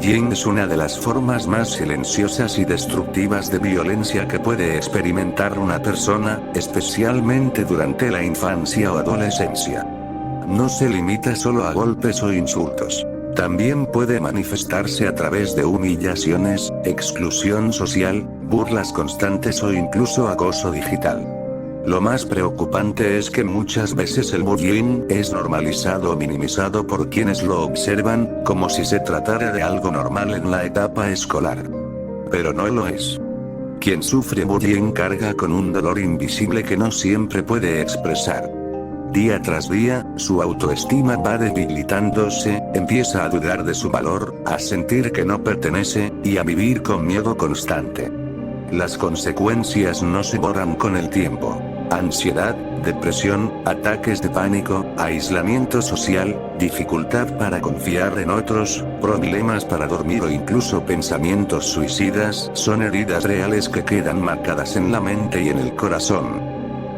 bullying es una de las formas más silenciosas y destructivas de violencia que puede experimentar una persona, especialmente durante la infancia o adolescencia. No se limita solo a golpes o insultos. También puede manifestarse a través de humillaciones, exclusión social, burlas constantes o incluso acoso digital. Lo más preocupante es que muchas veces el bullying es normalizado o minimizado por quienes lo observan, como si se tratara de algo normal en la etapa escolar. Pero no lo es. Quien sufre bullying carga con un dolor invisible que no siempre puede expresar. Día tras día, su autoestima va debilitándose, empieza a dudar de su valor, a sentir que no pertenece, y a vivir con miedo constante. Las consecuencias no se borran con el tiempo. Ansiedad, depresión, ataques de pánico, aislamiento social, dificultad para confiar en otros, problemas para dormir o incluso pensamientos suicidas son heridas reales que quedan marcadas en la mente y en el corazón.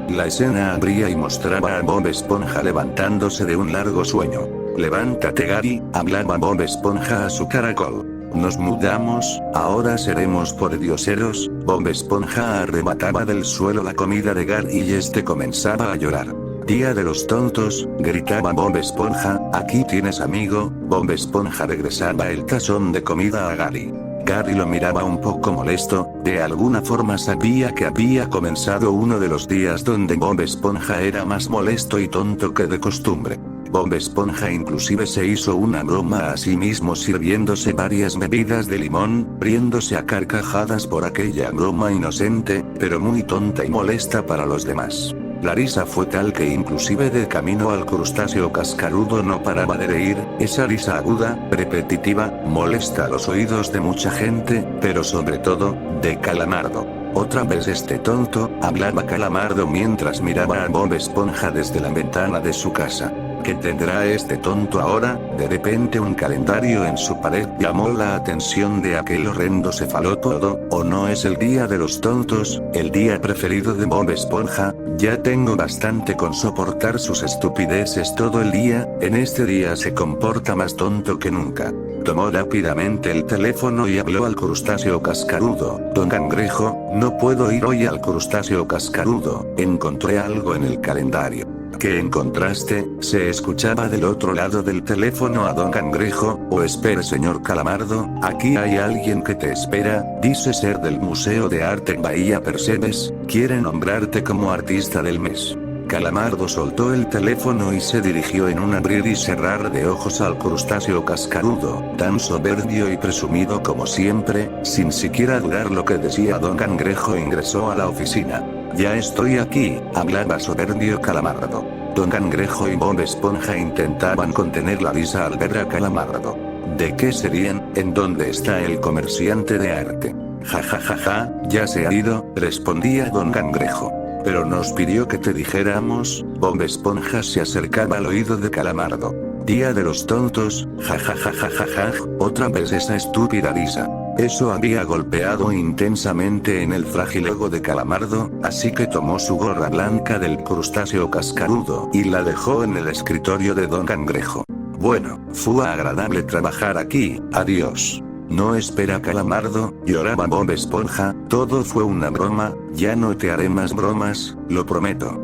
La escena abría y mostraba a Bob Esponja levantándose de un largo sueño. «Levántate, Gary», hablaba Bob Esponja a su caracol. «Nos mudamos, ahora seremos pordioseros». Bob Esponja arrebataba del suelo la comida de Gary y este comenzaba a llorar. «Día de los tontos», gritaba Bob Esponja, «aquí tienes amigo». Bob Esponja regresaba el tazón de comida a Gary. Gary lo miraba un poco molesto, de alguna forma sabía que había comenzado uno de los días donde Bob Esponja era más molesto y tonto que de costumbre. Bob Esponja inclusive se hizo una broma a sí mismo sirviéndose varias bebidas de limón, riéndose a carcajadas por aquella broma inocente, pero muy tonta y molesta para los demás. La risa fue tal que inclusive de camino al crustáceo cascarudo no paraba de reír, esa risa aguda, repetitiva, molesta a los oídos de mucha gente, pero sobre todo, de Calamardo. «Otra vez este tonto», hablaba Calamardo mientras miraba a Bob Esponja desde la ventana de su casa. «¿Qué tendrá este tonto ahora?». De repente un calendario en su pared llamó la atención de aquel horrendo cefalópodo. «¿O no es el día de los tontos, el día preferido de Bob Esponja? Ya tengo bastante con soportar sus estupideces todo el día, en este día se comporta más tonto que nunca». Tomó rápidamente el teléfono y habló al crustáceo cascarudo. «Don Cangrejo, no puedo ir hoy al crustáceo cascarudo, encontré algo en el calendario». «¿Qué encontraste?», se escuchaba del otro lado del teléfono a Don Cangrejo. «Oh, espere, señor Calamardo, aquí hay alguien que te espera, dice ser del Museo de Arte en Bahía Percebes, quiere nombrarte como artista del mes». Calamardo soltó el teléfono y se dirigió en un abrir y cerrar de ojos al crustáceo cascarudo, tan soberbio y presumido como siempre, sin siquiera dudar lo que decía Don Cangrejo ingresó a la oficina. «Ya estoy aquí», hablaba soberbio Calamardo. Don Cangrejo y Bob Esponja intentaban contener la risa al ver a Calamardo. ¿De qué serían? ¿En dónde está el comerciante de arte? «Ja ja ja ja, ya se ha ido», respondía Don Cangrejo. «Pero nos pidió que te dijéramos». Bob Esponja se acercaba al oído de Calamardo. «Día de los tontos, ja ja ja ja ja ja», otra vez esa estúpida risa. Eso había golpeado intensamente en el frágil ego de Calamardo, así que tomó su gorra blanca del crustáceo cascarudo y la dejó en el escritorio de Don Cangrejo. «Bueno, fue agradable trabajar aquí, adiós». «No espera, Calamardo», lloraba Bob Esponja, «todo fue una broma, ya no te haré más bromas, lo prometo».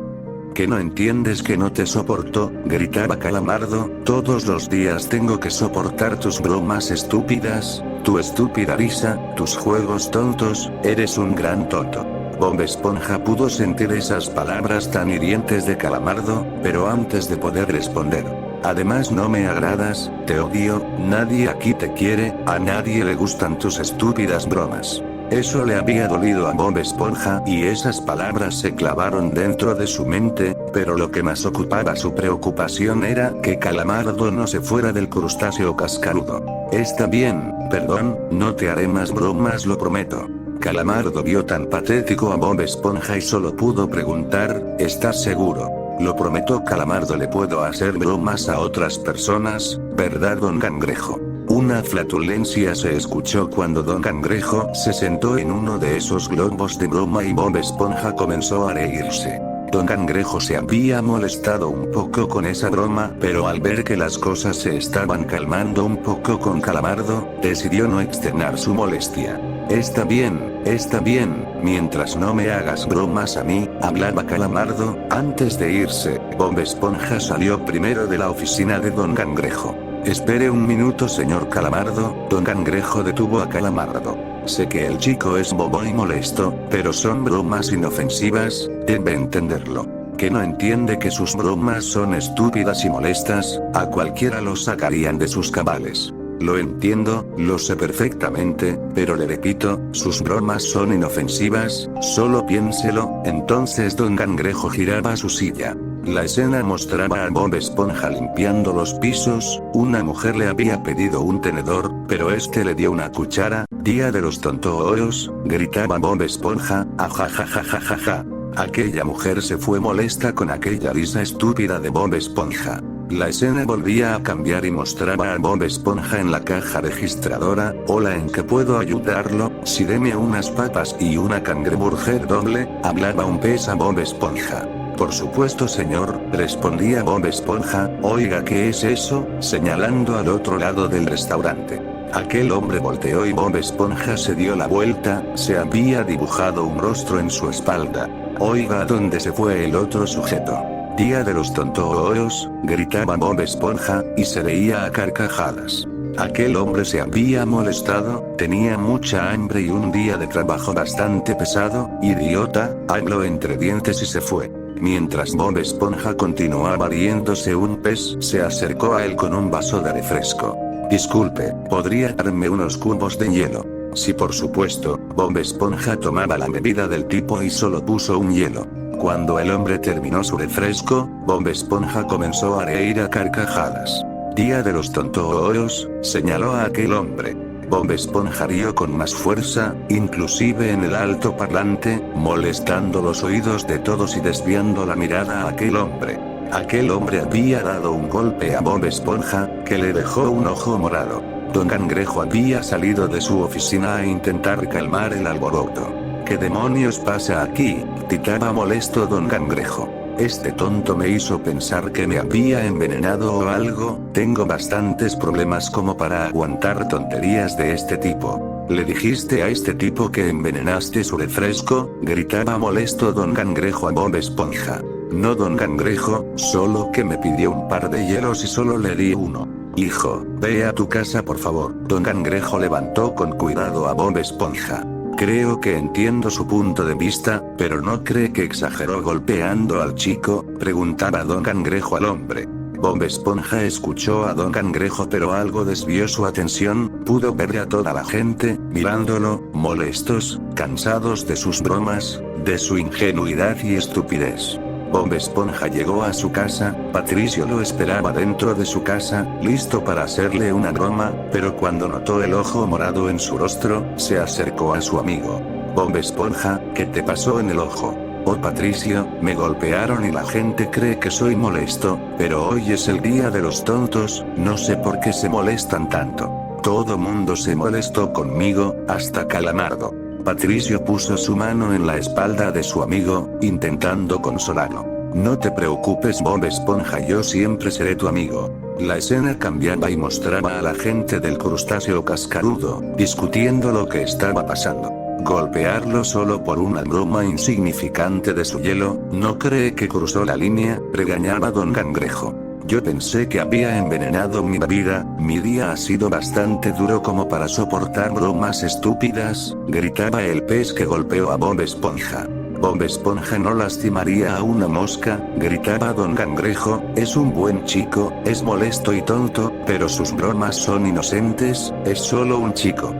«¿Que no entiendes que no te soporto?», gritaba Calamardo, «todos los días tengo que soportar tus bromas estúpidas, tu estúpida risa, tus juegos tontos, eres un gran tonto». Bob Esponja pudo sentir esas palabras tan hirientes de Calamardo, pero antes de poder responder: «Además no me agradas, te odio, nadie aquí te quiere, a nadie le gustan tus estúpidas bromas». Eso le había dolido a Bob Esponja y esas palabras se clavaron dentro de su mente, pero lo que más ocupaba su preocupación era que Calamardo no se fuera del crustáceo cascarudo. «Está bien, perdón, no te haré más bromas, lo prometo». Calamardo vio tan patético a Bob Esponja y solo pudo preguntar: «¿Estás seguro?». «Lo prometo, Calamardo, le puedo hacer bromas a otras personas, ¿verdad, Don Cangrejo?». Una flatulencia se escuchó cuando Don Cangrejo se sentó en uno de esos globos de broma y Bob Esponja comenzó a reírse. Don Cangrejo se había molestado un poco con esa broma, pero al ver que las cosas se estaban calmando un poco con Calamardo, decidió no externar su molestia. Está bien, mientras no me hagas bromas a mí, hablaba Calamardo. Antes de irse, Bob Esponja salió primero de la oficina de Don Cangrejo. Espere un minuto, señor Calamardo. Don Cangrejo detuvo a Calamardo. Sé que el chico es bobo y molesto, pero son bromas inofensivas, debe entenderlo. ¿Que no entiende que sus bromas son estúpidas y molestas? A cualquiera lo sacarían de sus cabales. Lo entiendo, lo sé perfectamente, pero le repito, sus bromas son inofensivas, solo piénselo. Entonces Don Cangrejo giraba su silla. La escena mostraba a Bob Esponja limpiando los pisos. Una mujer le había pedido un tenedor, pero este le dio una cuchara. Día de los tontoos, gritaba Bob Esponja, ajajajajajaja. Aquella mujer se fue molesta con aquella risa estúpida de Bob Esponja. La escena volvía a cambiar y mostraba a Bob Esponja en la caja registradora. Hola, ¿en qué puedo ayudarlo? Sí, deme unas papas y una cangreburger doble, hablaba un pez a Bob Esponja. Por supuesto, señor, respondía Bob Esponja. Oiga, ¿qué es eso? Señalando al otro lado del restaurante. Aquel hombre volteó y Bob Esponja se dio la vuelta. Se había dibujado un rostro en su espalda. Oiga, ¿a dónde se fue el otro sujeto? Día de los tontoos, gritaba Bob Esponja, y se reía a carcajadas. Aquel hombre se había molestado, tenía mucha hambre y un día de trabajo bastante pesado. Idiota, habló entre dientes y se fue. Mientras Bob Esponja continuaba riéndose, un pez se acercó a él con un vaso de refresco. Disculpe, ¿podría darme unos cubos de hielo? Sí, por supuesto. Bob Esponja tomaba la bebida del tipo y solo puso un hielo. Cuando el hombre terminó su refresco, Bob Esponja comenzó a reír a carcajadas. Día de los tontoos, señaló a aquel hombre. Bob Esponja rió con más fuerza, inclusive en el alto parlante, molestando los oídos de todos y desviando la mirada a aquel hombre. Aquel hombre había dado un golpe a Bob Esponja, que le dejó un ojo morado. Don Cangrejo había salido de su oficina a intentar calmar el alboroto. ¿Qué demonios pasa aquí?, gritaba molesto Don Cangrejo. Este tonto me hizo pensar que me había envenenado o algo. Tengo bastantes problemas como para aguantar tonterías de este tipo. ¿Le dijiste a este tipo que envenenaste su refresco?, gritaba molesto Don Cangrejo a Bob Esponja. No, Don Cangrejo, solo que me pidió un par de hielos y solo le di uno. Hijo, ve a tu casa por favor. Don Cangrejo levantó con cuidado a Bob Esponja. Creo que entiendo su punto de vista, pero ¿no cree que exageró golpeando al chico?, preguntaba Don Cangrejo al hombre. Bob Esponja escuchó a Don Cangrejo, pero algo desvió su atención. Pudo ver a toda la gente, mirándolo, molestos, cansados de sus bromas, de su ingenuidad y estupidez. Bob Esponja llegó a su casa. Patricio lo esperaba dentro de su casa, listo para hacerle una broma, pero cuando notó el ojo morado en su rostro, se acercó a su amigo. Bob Esponja, ¿qué te pasó en el ojo? Oh, Patricio, me golpearon y la gente cree que soy molesto, pero hoy es el día de los tontos, no sé por qué se molestan tanto. Todo mundo se molestó conmigo, hasta Calamardo. Patricio puso su mano en la espalda de su amigo, intentando consolarlo. No te preocupes, Bob Esponja, yo siempre seré tu amigo. La escena cambiaba y mostraba a la gente del crustáceo cascarudo, discutiendo lo que estaba pasando. Golpearlo solo por una broma insignificante de su hielo, ¿no cree que cruzó la línea?, regañaba Don Cangrejo. Yo pensé que había envenenado mi bebida, mi día ha sido bastante duro como para soportar bromas estúpidas, gritaba el pez que golpeó a Bob Esponja. Bob Esponja no lastimaría a una mosca, gritaba Don Cangrejo, es un buen chico, es molesto y tonto, pero sus bromas son inocentes, es solo un chico.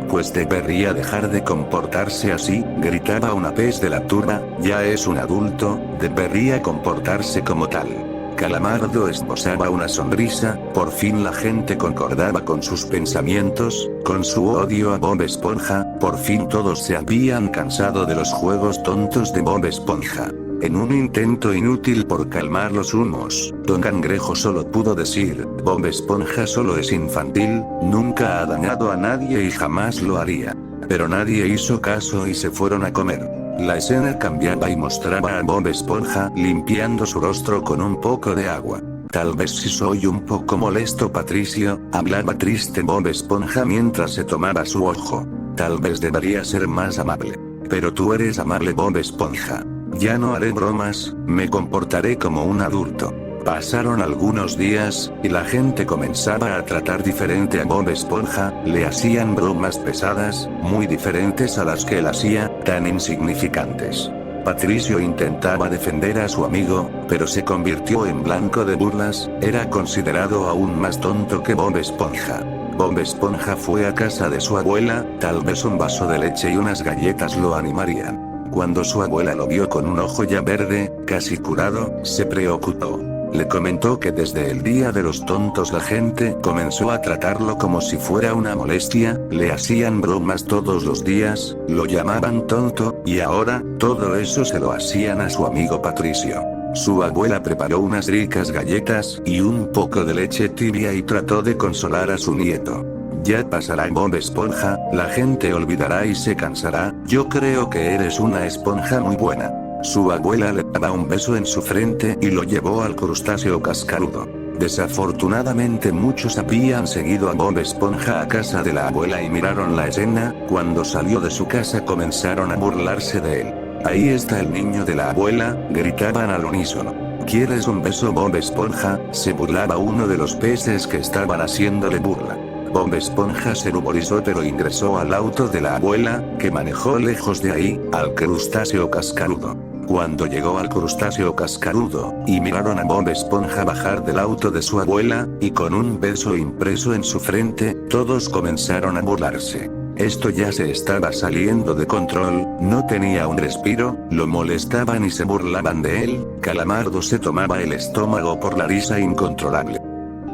Pues debería dejar de comportarse así, gritaba una pez de la turba, ya es un adulto, debería comportarse como tal. Calamardo esbozaba una sonrisa, por fin la gente concordaba con sus pensamientos, con su odio a Bob Esponja, por fin todos se habían cansado de los juegos tontos de Bob Esponja. En un intento inútil por calmar los humos, Don Cangrejo solo pudo decir, Bob Esponja solo es infantil, nunca ha dañado a nadie y jamás lo haría. Pero nadie hizo caso y se fueron a comer. La escena cambiaba y mostraba a Bob Esponja limpiando su rostro con un poco de agua. Tal vez si soy un poco molesto, Patricio, hablaba triste Bob Esponja mientras se tomaba su ojo. Tal vez debería ser más amable. Pero tú eres amable, Bob Esponja. Ya no haré bromas, me comportaré como un adulto. Pasaron algunos días, y la gente comenzaba a tratar diferente a Bob Esponja, le hacían bromas pesadas, muy diferentes a las que él hacía, tan insignificantes. Patricio intentaba defender a su amigo, pero se convirtió en blanco de burlas, era considerado aún más tonto que Bob Esponja. Bob Esponja fue a casa de su abuela, tal vez un vaso de leche y unas galletas lo animarían. Cuando su abuela lo vio con un ojo ya verde, casi curado, se preocupó. Le comentó que desde el día de los tontos la gente comenzó a tratarlo como si fuera una molestia, le hacían bromas todos los días, lo llamaban tonto, y ahora, todo eso se lo hacían a su amigo Patricio. Su abuela preparó unas ricas galletas y un poco de leche tibia y trató de consolar a su nieto. Ya pasará, Bob Esponja, la gente olvidará y se cansará, yo creo que eres una esponja muy buena. Su abuela le daba un beso en su frente y lo llevó al crustáceo cascarudo. Desafortunadamente muchos habían seguido a Bob Esponja a casa de la abuela y miraron la escena, cuando salió de su casa comenzaron a burlarse de él. Ahí está el niño de la abuela, gritaban al unísono. ¿Quieres un beso, Bob Esponja? Se burlaba uno de los peces que estaban haciéndole burla. Bob Esponja se ruborizó pero ingresó al auto de la abuela, que manejó lejos de ahí, al crustáceo cascarudo. Cuando llegó al crustáceo cascarudo, y miraron a Bob Esponja bajar del auto de su abuela, y con un beso impreso en su frente, todos comenzaron a burlarse. Esto ya se estaba saliendo de control, no tenía un respiro, lo molestaban y se burlaban de él, Calamardo se tomaba el estómago por la risa incontrolable.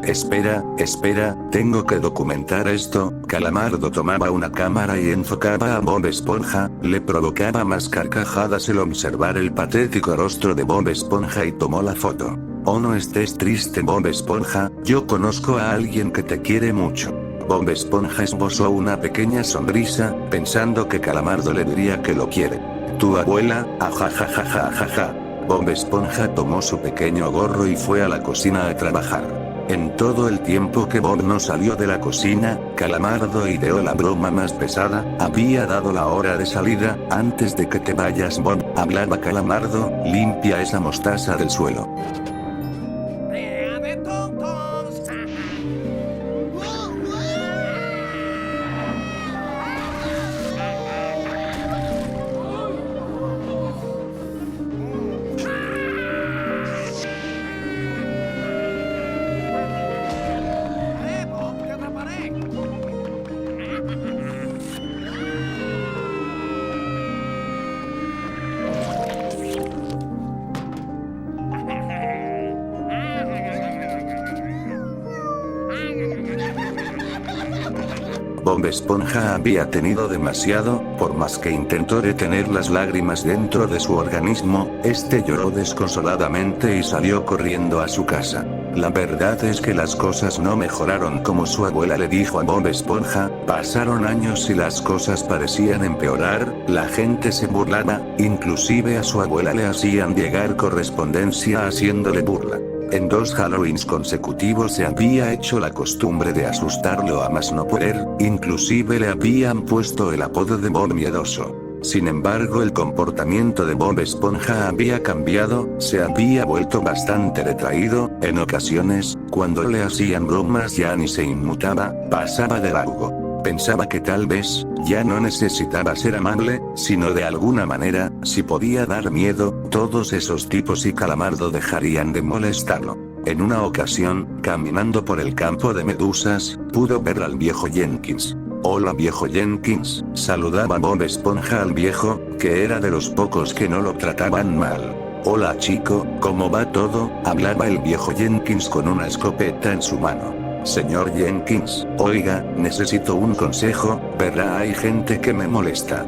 Espera, tengo que documentar esto. Calamardo tomaba una cámara y enfocaba a Bob Esponja, le provocaba más carcajadas el observar el patético rostro de Bob Esponja y tomó la foto. Oh, no estés triste, Bob Esponja, yo conozco a alguien que te quiere mucho. Bob Esponja esbozó una pequeña sonrisa, pensando que Calamardo le diría que lo quiere. ¿Tu abuela? Ajajajajajaja. Bob Esponja tomó su pequeño gorro y fue a la cocina a trabajar. En todo el tiempo que Bob no salió de la cocina, Calamardo ideó la broma más pesada, había dado la hora de salida, antes de que te vayas, Bob, hablaba Calamardo, limpia esa mostaza del suelo. Bob Esponja había tenido demasiado, por más que intentó retener las lágrimas dentro de su organismo, este lloró desconsoladamente y salió corriendo a su casa. La verdad es que las cosas no mejoraron como su abuela le dijo a Bob Esponja, pasaron años y las cosas parecían empeorar, la gente se burlaba, inclusive a su abuela le hacían llegar correspondencia haciéndole burla. En 2 Halloweens consecutivos se había hecho la costumbre de asustarlo a más no poder, inclusive le habían puesto el apodo de Bob Miedoso. Sin embargo, el comportamiento de Bob Esponja había cambiado, se había vuelto bastante retraído, en ocasiones, cuando le hacían bromas ya ni se inmutaba, pasaba de largo. Pensaba que tal vez, ya no necesitaba ser amable, sino de alguna manera, si podía dar miedo, todos esos tipos y Calamardo dejarían de molestarlo. En una ocasión, caminando por el campo de medusas, pudo ver al viejo Jenkins. Hola viejo Jenkins, saludaba Bob Esponja al viejo, que era de los pocos que no lo trataban mal. Hola chico, ¿cómo va todo? Hablaba el viejo Jenkins con una escopeta en su mano. Señor Jenkins, oiga, necesito un consejo, ¿verdad? Hay gente que me molesta.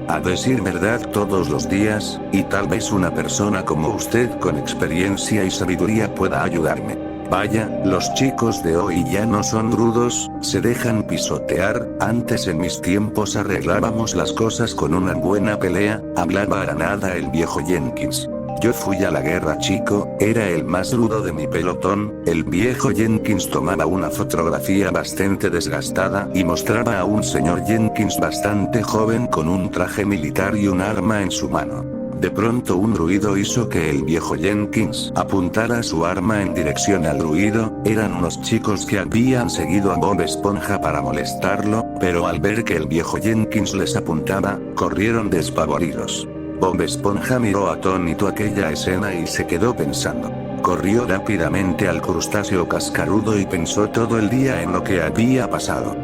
A decir verdad todos los días, y tal vez una persona como usted con experiencia y sabiduría pueda ayudarme. Vaya, los chicos de hoy ya no son rudos, se dejan pisotear. Antes en mis tiempos arreglábamos las cosas con una buena pelea, hablaba Aranada el viejo Jenkins. Yo fui a la guerra chico, era el más rudo de mi pelotón. El viejo Jenkins tomaba una fotografía bastante desgastada y mostraba a un señor Jenkins bastante joven con un traje militar y un arma en su mano. De pronto un ruido hizo que el viejo Jenkins apuntara su arma en dirección al ruido. Eran unos chicos que habían seguido a Bob Esponja para molestarlo, pero al ver que el viejo Jenkins les apuntaba, corrieron despavoridos. Bob Esponja miró atónito aquella escena y se quedó pensando. Corrió rápidamente al crustáceo cascarudo y pensó todo el día en lo que había pasado.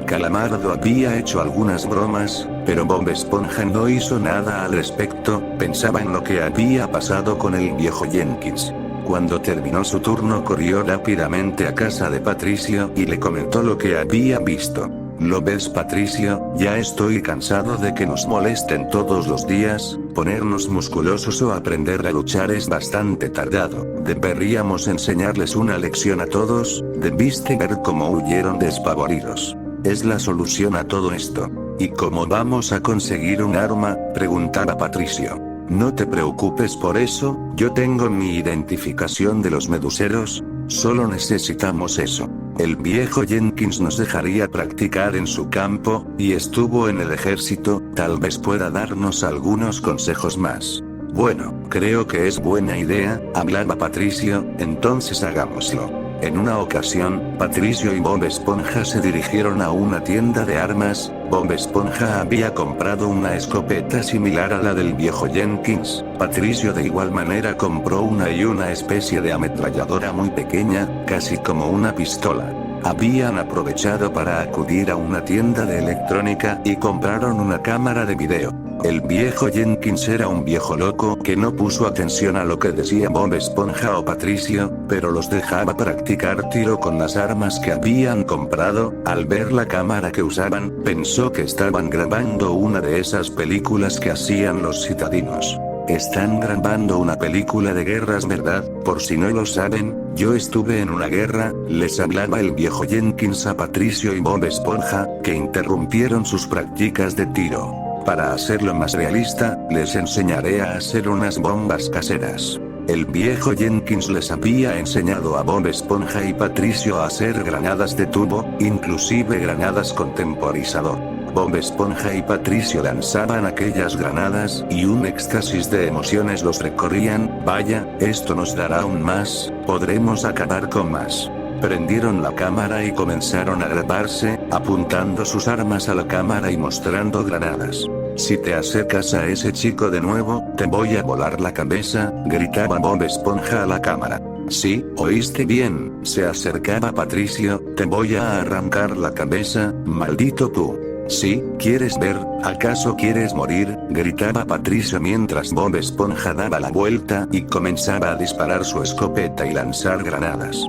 Calamardo había hecho algunas bromas, pero Bob Esponja no hizo nada al respecto, pensaba en lo que había pasado con el viejo Jenkins. Cuando terminó su turno corrió rápidamente a casa de Patricio y le comentó lo que había visto. ¿Lo ves, Patricio? Ya estoy cansado de que nos molesten todos los días, ponernos musculosos o aprender a luchar es bastante tardado, deberíamos enseñarles una lección a todos, debiste ver cómo huyeron despavoridos. Es la solución a todo esto. ¿Y cómo vamos a conseguir un arma?, preguntaba Patricio. No te preocupes por eso, yo tengo mi identificación de los meduseros, solo necesitamos eso. El viejo Jenkins nos dejaría practicar en su campo, y estuvo en el ejército, tal vez pueda darnos algunos consejos más. Bueno, creo que es buena idea, hablaba Patricio, entonces hagámoslo. En una ocasión, Patricio y Bob Esponja se dirigieron a una tienda de armas. Bob Esponja había comprado una escopeta similar a la del viejo Jenkins. Patricio de igual manera compró una especie de ametralladora muy pequeña, casi como una pistola. Habían aprovechado para acudir a una tienda de electrónica y compraron una cámara de video. El viejo Jenkins era un viejo loco que no puso atención a lo que decía Bob Esponja o Patricio, pero los dejaba practicar tiro con las armas que habían comprado. Al ver la cámara que usaban, pensó que estaban grabando una de esas películas que hacían los citadinos. Están grabando una película de guerras, ¿verdad? Por si no lo saben, yo estuve en una guerra, les hablaba el viejo Jenkins a Patricio y Bob Esponja, que interrumpieron sus prácticas de tiro. Para hacerlo más realista, les enseñaré a hacer unas bombas caseras. El viejo Jenkins les había enseñado a Bob Esponja y Patricio a hacer granadas de tubo, inclusive granadas con temporizador. Bob Esponja y Patricio lanzaban aquellas granadas y un éxtasis de emociones los recorrían. Vaya, esto nos dará aún más, podremos acabar con más. Prendieron la cámara y comenzaron a grabarse, apuntando sus armas a la cámara y mostrando granadas. Si te acercas a ese chico de nuevo, te voy a volar la cabeza, gritaba Bob Esponja a la cámara. Sí, oíste bien, se acercaba Patricio, te voy a arrancar la cabeza, maldito tú. Sí, ¿quieres ver? ¿Acaso quieres morir?, gritaba Patricio mientras Bob Esponja daba la vuelta y comenzaba a disparar su escopeta y lanzar granadas.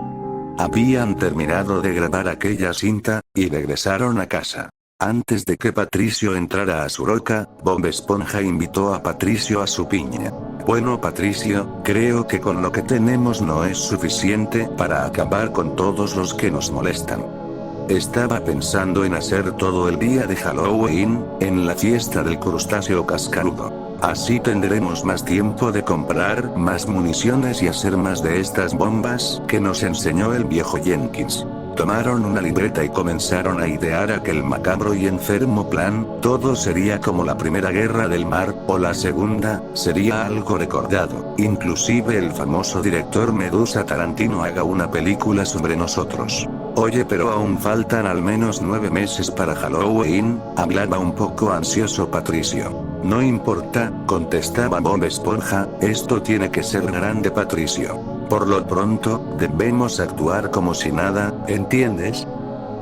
Habían terminado de grabar aquella cinta, y regresaron a casa. Antes de que Patricio entrara a su roca, Bob Esponja invitó a Patricio a su piña. Bueno, Patricio, creo que con lo que tenemos no es suficiente para acabar con todos los que nos molestan. Estaba pensando en hacer todo el día de Halloween, en la fiesta del crustáceo cascarudo. Así tendremos más tiempo de comprar más municiones y hacer más de estas bombas que nos enseñó el viejo Jenkins. Tomaron una libreta y comenzaron a idear aquel macabro y enfermo plan. Todo sería como la Primera Guerra del Mar, o la Segunda, sería algo recordado. Inclusive el famoso director Medusa Tarantino haga una película sobre nosotros. Oye, pero aún faltan al menos 9 meses para Halloween, hablaba un poco ansioso Patricio. No importa, contestaba Bob Esponja, esto tiene que ser grande, Patricio. Por lo pronto, debemos actuar como si nada, ¿entiendes?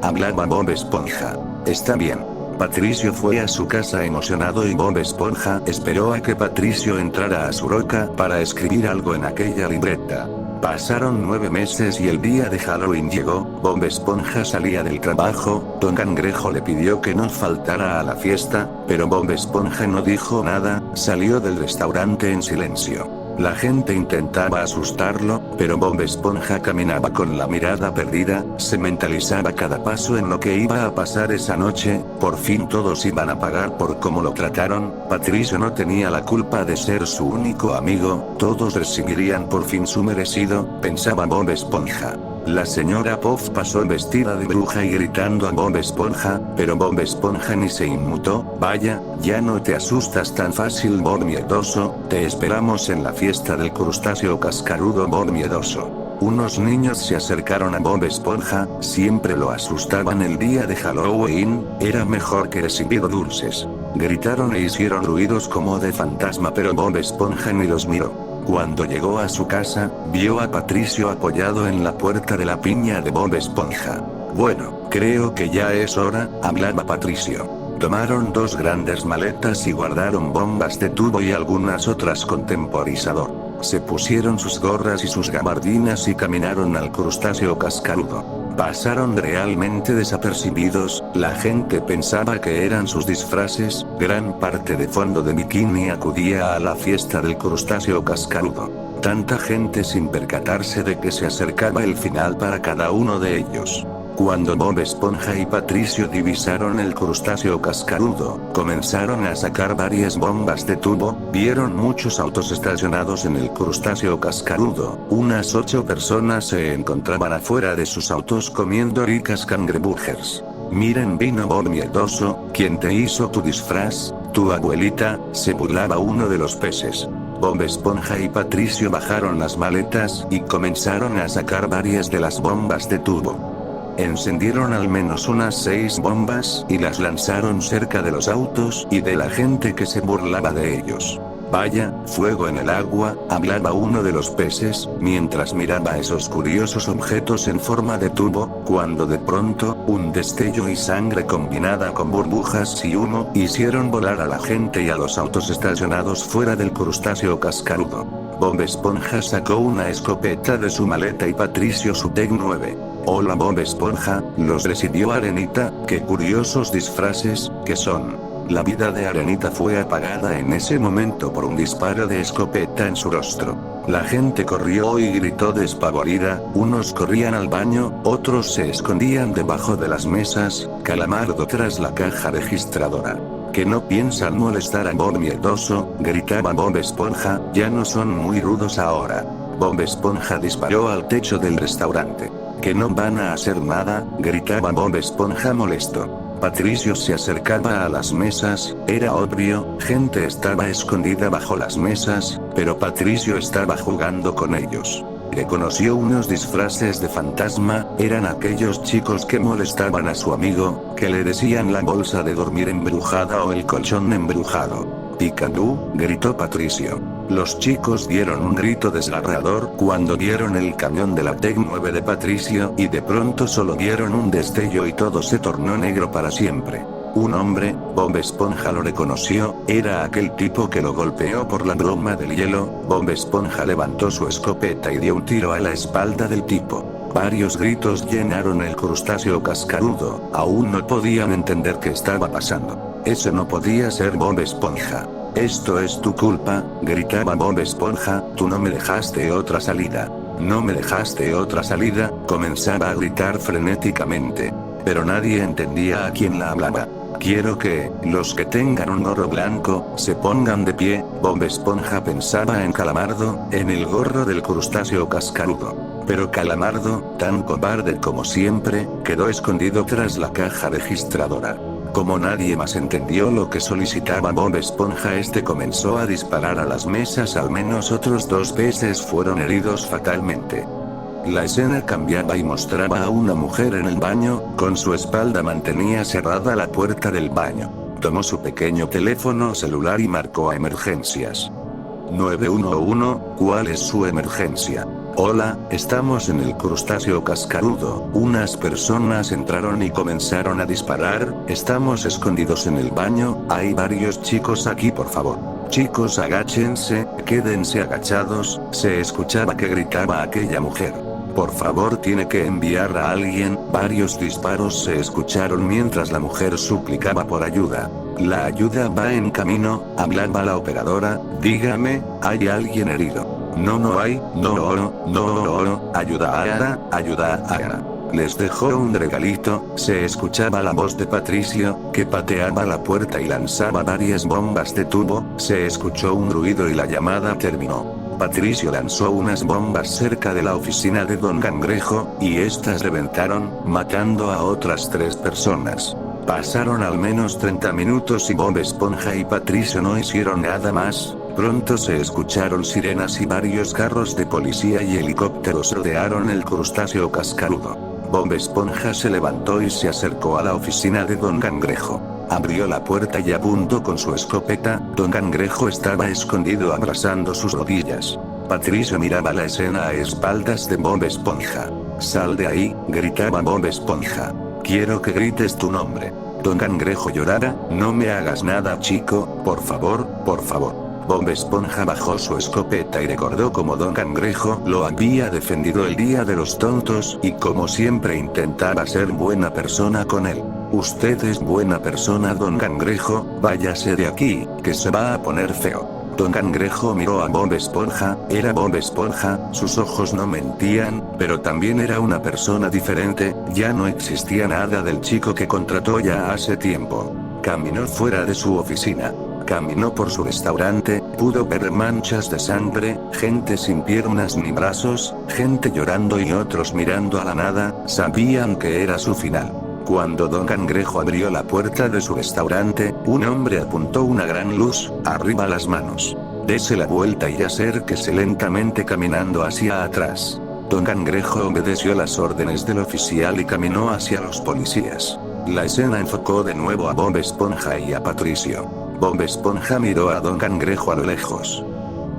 Hablaba Bob Esponja. Está bien. Patricio fue a su casa emocionado y Bob Esponja esperó a que Patricio entrara a su roca para escribir algo en aquella libreta. Pasaron 9 meses y el día de Halloween llegó. Bob Esponja salía del trabajo, Don Cangrejo le pidió que no faltara a la fiesta, pero Bob Esponja no dijo nada, salió del restaurante en silencio. La gente intentaba asustarlo, pero Bob Esponja caminaba con la mirada perdida, se mentalizaba cada paso en lo que iba a pasar esa noche. Por fin todos iban a pagar por cómo lo trataron. Patricio no tenía la culpa de ser su único amigo, todos recibirían por fin su merecido, pensaba Bob Esponja. La señora Puff pasó vestida de bruja y gritando a Bob Esponja, pero Bob Esponja ni se inmutó. Vaya, ya no te asustas tan fácil, Bob miedoso, te esperamos en la fiesta del crustáceo cascarudo, Bob miedoso. Unos niños se acercaron a Bob Esponja, siempre lo asustaban el día de Halloween, era mejor que recibir dulces. Gritaron e hicieron ruidos como de fantasma, pero Bob Esponja ni los miró. Cuando llegó a su casa, vio a Patricio apoyado en la puerta de la piña de Bob Esponja. Bueno, creo que ya es hora, hablaba Patricio. Tomaron dos grandes maletas y guardaron bombas de tubo y algunas otras con temporizador. Se pusieron sus gorras y sus gabardinas y caminaron al crustáceo cascarudo. Pasaron realmente desapercibidos, la gente pensaba que eran sus disfraces, gran parte de fondo de bikini acudía a la fiesta del crustáceo cascarudo. Tanta gente sin percatarse de que se acercaba el final para cada uno de ellos. Cuando Bob Esponja y Patricio divisaron el crustáceo cascarudo, comenzaron a sacar varias bombas de tubo, vieron muchos autos estacionados en el crustáceo cascarudo, unas 8 personas se encontraban afuera de sus autos comiendo ricas cangreburgers. Miren, vino Bob miedoso, ¿quién te hizo tu disfraz? Tu abuelita, se burlaba uno de los peces. Bob Esponja y Patricio bajaron las maletas y comenzaron a sacar varias de las bombas de tubo. Encendieron al menos unas 6 bombas y las lanzaron cerca de los autos y de la gente que se burlaba de ellos. Vaya, fuego en el agua, hablaba uno de los peces, mientras miraba esos curiosos objetos en forma de tubo, cuando de pronto, un destello y sangre combinada con burbujas y humo, hicieron volar a la gente y a los autos estacionados fuera del crustáceo cascarudo. Bob Esponja sacó una escopeta de su maleta y Patricio su Tec 9. Hola Bob Esponja, los recibió Arenita, qué curiosos disfraces, que son. La vida de Arenita fue apagada en ese momento por un disparo de escopeta en su rostro. La gente corrió y gritó despavorida, unos corrían al baño, otros se escondían debajo de las mesas, Calamardo tras la caja registradora. Que no piensan molestar a Bob miedoso, gritaba Bob Esponja, ya no son muy rudos ahora. Bob Esponja disparó al techo del restaurante. Que no van a hacer nada, gritaba Bob Esponja molesto. Patricio se acercaba a las mesas, era obvio, gente estaba escondida bajo las mesas, pero Patricio estaba jugando con ellos. Reconoció unos disfraces de fantasma, eran aquellos chicos que molestaban a su amigo, que le decían la bolsa de dormir embrujada o el colchón embrujado. Picadú, gritó Patricio. Los chicos dieron un grito desgarrador cuando vieron el cañón de la Tec 9 de Patricio y de pronto solo vieron un destello y todo se tornó negro para siempre. Un hombre, Bob Esponja lo reconoció, era aquel tipo que lo golpeó por la broma del hielo. Bob Esponja levantó su escopeta y dio un tiro a la espalda del tipo. Varios gritos llenaron el crustáceo cascarudo, aún no podían entender qué estaba pasando. Ese no podía ser Bob Esponja. Esto es tu culpa, gritaba Bob Esponja, tú no me dejaste otra salida. No me dejaste otra salida, comenzaba a gritar frenéticamente. Pero nadie entendía a quién la hablaba. Quiero que, los que tengan un gorro blanco, se pongan de pie. Bob Esponja pensaba en Calamardo, en el gorro del crustáceo cascarudo. Pero Calamardo, tan cobarde como siempre, quedó escondido tras la caja registradora. Como nadie más entendió lo que solicitaba Bob Esponja, este comenzó a disparar a las mesas, al menos otros 2 peces fueron heridos fatalmente. La escena cambiaba y mostraba a una mujer en el baño, con su espalda mantenía cerrada la puerta del baño. Tomó su pequeño teléfono celular y marcó a emergencias. 911, ¿cuál es su emergencia? Hola, estamos en el crustáceo cascarudo, unas personas entraron y comenzaron a disparar, estamos escondidos en el baño, hay varios chicos aquí por favor. Chicos agáchense, quédense agachados, se escuchaba que gritaba aquella mujer. Por favor tiene que enviar a alguien, varios disparos se escucharon mientras la mujer suplicaba por ayuda. La ayuda va en camino, hablaba la operadora. Dígame, ¿hay alguien herido? No hay, no, ayuda, ayuda. Les dejó un regalito. Se escuchaba la voz de Patricio, que pateaba la puerta y lanzaba varias bombas de tubo. Se escuchó un ruido y la llamada terminó. Patricio lanzó unas bombas cerca de la oficina de Don Cangrejo, y estas reventaron, matando a otras 3 personas. Pasaron al menos 30 minutos y Bob Esponja y Patricio no hicieron nada más. Pronto se escucharon sirenas y varios carros de policía y helicópteros rodearon el crustáceo cascarudo. Bob Esponja se levantó y se acercó a la oficina de Don Cangrejo. Abrió la puerta y apuntó con su escopeta. Don Cangrejo estaba escondido abrazando sus rodillas. Patricio miraba la escena a espaldas de Bob Esponja. «Sal de ahí», gritaba Bob Esponja. «Quiero que grites tu nombre». Don Cangrejo lloraba. «No me hagas nada, chico, por favor, por favor». Bob Esponja bajó su escopeta y recordó cómo Don Cangrejo lo había defendido el día de los tontos y como siempre intentaba ser buena persona con él. «Usted es buena persona, Don Cangrejo, váyase de aquí, que se va a poner feo». Don Cangrejo miró a Bob Esponja. Era Bob Esponja, sus ojos no mentían, pero también era una persona diferente. Ya no existía nada del chico que contrató ya hace tiempo. Caminó fuera de su oficina. Caminó por su restaurante, pudo ver manchas de sangre, gente sin piernas ni brazos, gente llorando y otros mirando a la nada. Sabían que era su final. Cuando Don Cangrejo abrió la puerta de su restaurante, un hombre apuntó una gran luz. «Arriba las manos. Dese la vuelta y acérquese lentamente caminando hacia atrás». Don Cangrejo obedeció las órdenes del oficial y caminó hacia los policías. La escena enfocó de nuevo a Bob Esponja y a Patricio. Bob Esponja miró a Don Cangrejo a lo lejos.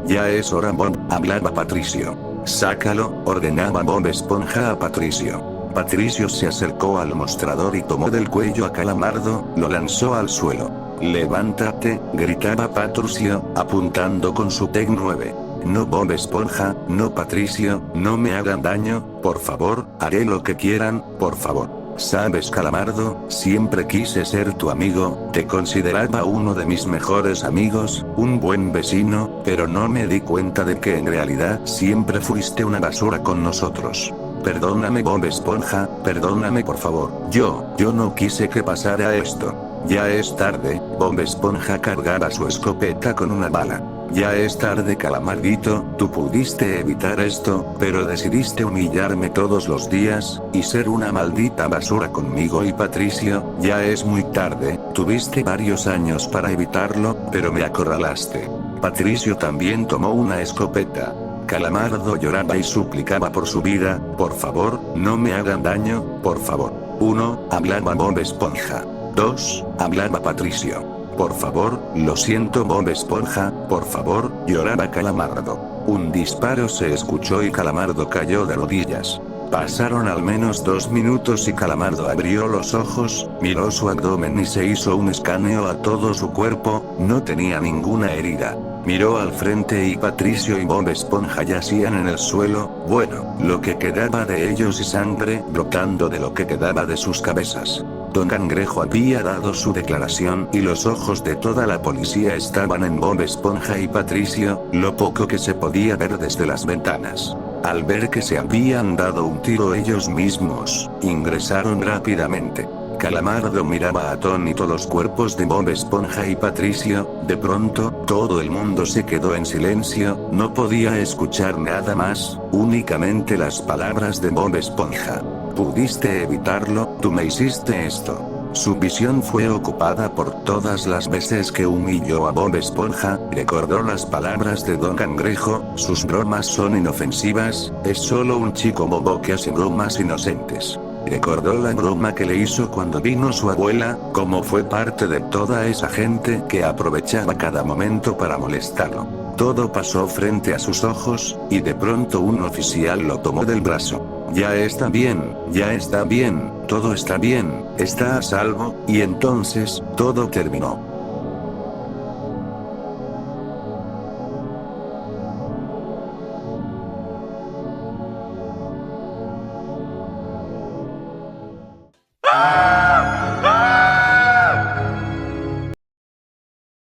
«Ya es hora, Bob», hablaba Patricio. «Sácalo», ordenaba Bob Esponja a Patricio. Patricio se acercó al mostrador y tomó del cuello a Calamardo, lo lanzó al suelo. «Levántate», gritaba Patricio, apuntando con su Tec 9. «No, Bob Esponja, no, Patricio, no me hagan daño, por favor, haré lo que quieran, por favor. Sabes, Calamardo, siempre quise ser tu amigo, te consideraba uno de mis mejores amigos, un buen vecino, pero no me di cuenta de que en realidad siempre fuiste una basura con nosotros. Perdóname, Bob Esponja, perdóname por favor. Yo no quise que pasara esto. Ya es tarde». Bob Esponja cargaba su escopeta con una bala. «Ya es tarde, Calamardito, tú pudiste evitar esto, pero decidiste humillarme todos los días, y ser una maldita basura conmigo y Patricio. Ya es muy tarde, tuviste varios años para evitarlo, pero me acorralaste». Patricio también tomó una escopeta. Calamardo lloraba y suplicaba por su vida. «Por favor, no me hagan daño, por favor». 1, hablaba Bob Esponja. 2, hablaba Patricio. «Por favor, lo siento, Bob Esponja, por favor», lloraba Calamardo. Un disparo se escuchó y Calamardo cayó de rodillas. Pasaron al menos 2 minutos y Calamardo abrió los ojos, miró su abdomen y se hizo un escaneo a todo su cuerpo. No tenía ninguna herida. Miró al frente y Patricio y Bob Esponja yacían en el suelo, bueno, lo que quedaba de ellos y sangre brotando de lo que quedaba de sus cabezas. Don Cangrejo había dado su declaración y los ojos de toda la policía estaban en Bob Esponja y Patricio, lo poco que se podía ver desde las ventanas. Al ver que se habían dado un tiro ellos mismos, ingresaron rápidamente. Calamardo miraba atónito los cuerpos de Bob Esponja y Patricio. De pronto, todo el mundo se quedó en silencio, no podía escuchar nada más, únicamente las palabras de Bob Esponja. «Pudiste evitarlo, tú me hiciste esto». Su visión fue ocupada por todas las veces que humilló a Bob Esponja. Recordó las palabras de Don Cangrejo: «Sus bromas son inofensivas, es solo un chico bobo que hace bromas inocentes». Recordó la broma que le hizo cuando vino su abuela, cómo fue parte de toda esa gente que aprovechaba cada momento para molestarlo. Todo pasó frente a sus ojos, y de pronto un oficial lo tomó del brazo. «Ya está bien, todo está bien, está a salvo», y entonces, todo terminó.